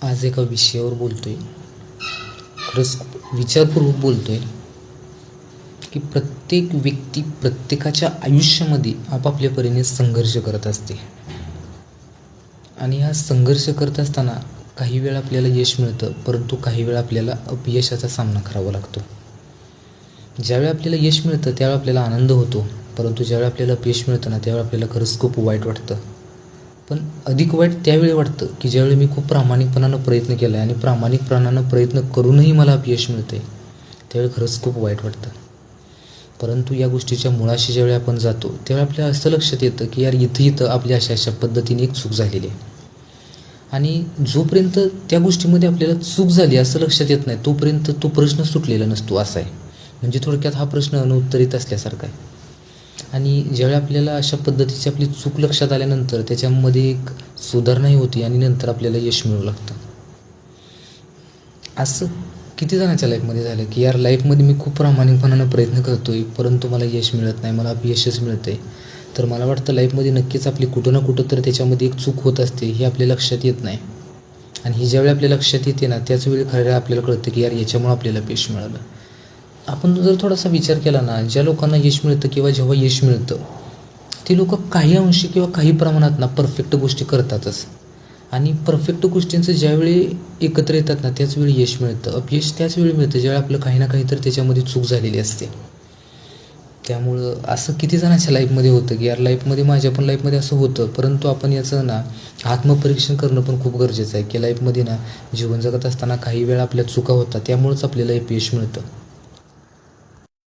आज एका विषयावर बोलतोय. खरंच खूप विचारपूर्वक बोलतोय की प्रत्येक व्यक्ती प्रत्येकाच्या आयुष्यामध्ये आपापल्या परीने संघर्ष करत असते आणि हा संघर्ष करत असताना काही वेळा आपल्याला यश मिळतं, परंतु काही वेळा आपल्याला अपयशाचा सामना करावा लागतो. ज्यावेळी आपल्याला यश मिळतं त्यावेळी आपल्याला आनंद होतो, परंतु ज्यावेळी आपल्याला अपयश मिळतं ना त्यावेळी आपल्याला खरंच खूप वाईट वाटतं. पण अधिक वाईट त्यावेळी वाटतं की ज्यावेळी मी खूप प्रामाणिकपणानं प्रयत्न केला आहे आणि प्रामाणिकपणानं प्रयत्न करूनही मला अपयश मिळतं आहे, त्यावेळी खरंच खूप वाईट वाटतं. परंतु या गोष्टीच्या मुळाशी ज्यावेळी आपण जातो त्यावेळी आपल्याला असं लक्षात येतं की यार इथं आपली अशा पद्धतीने एक चूक झालेली आहे. आणि जोपर्यंत त्या गोष्टीमध्ये आपल्याला चूक झाली असं लक्षात येत नाही तोपर्यंत तो प्रश्न सुटलेला नसतो, असा आहे. म्हणजे थोडक्यात हा प्रश्न अनुत्तरित असल्यासारखा आहे. आणि ज्यावेळी आपल्याला अशा पद्धतीची आपली चूक लक्षात आल्यानंतर त्याच्यामध्ये एक सुधारणाही होती आणि नंतर आपल्याला यश मिळू लागतं. असं किती जणांच्या लाईफमध्ये झालं की यार लाईफमध्ये मी खूप प्रामाणिकपणानं प्रयत्न करतो आहे, परंतु मला यश मिळत नाही, मला अपयशच मिळतं आहे. तर मला वाटतं लाईफमध्ये नक्कीच आपली कुठं ना कुठं तर त्याच्यामध्ये एक चूक होत असते, हे आपल्या लक्षात येत नाही. आणि ही ज्यावेळी आपल्या लक्षात येते ना त्याच वेळी खरं आपल्याला कळतं की यार याच्यामुळं आपल्याला यश मिळालं. आपण जर थोडासा विचार केला ना, ज्या लोकांना यश मिळतं किंवा जेव्हा यश मिळतं ती लोकं काही अंशी किंवा काही प्रमाणात ना परफेक्ट गोष्टी करतातच. आणि परफेक्ट गोष्टींचं ज्यावेळी एकत्र येतात ना त्याच वेळी यश मिळतं. अपयश त्याच वेळी मिळतं ज्यावेळी आपलं काही ना काहीतरी त्याच्यामध्ये चूक झालेली असते. त्यामुळं असं किती जणांच्या लाईफमध्ये होतं की यार लाईफमध्ये माझ्या पण लाईफमध्ये असं होतं, परंतु आपण याचं ना आत्मपरीक्षण करणं पण खूप गरजेचं आहे की लाईफमध्ये ना जीवन जगत असताना काही वेळा आपल्या चुका होतात, त्यामुळंच आपल्याला अपयश मिळतं.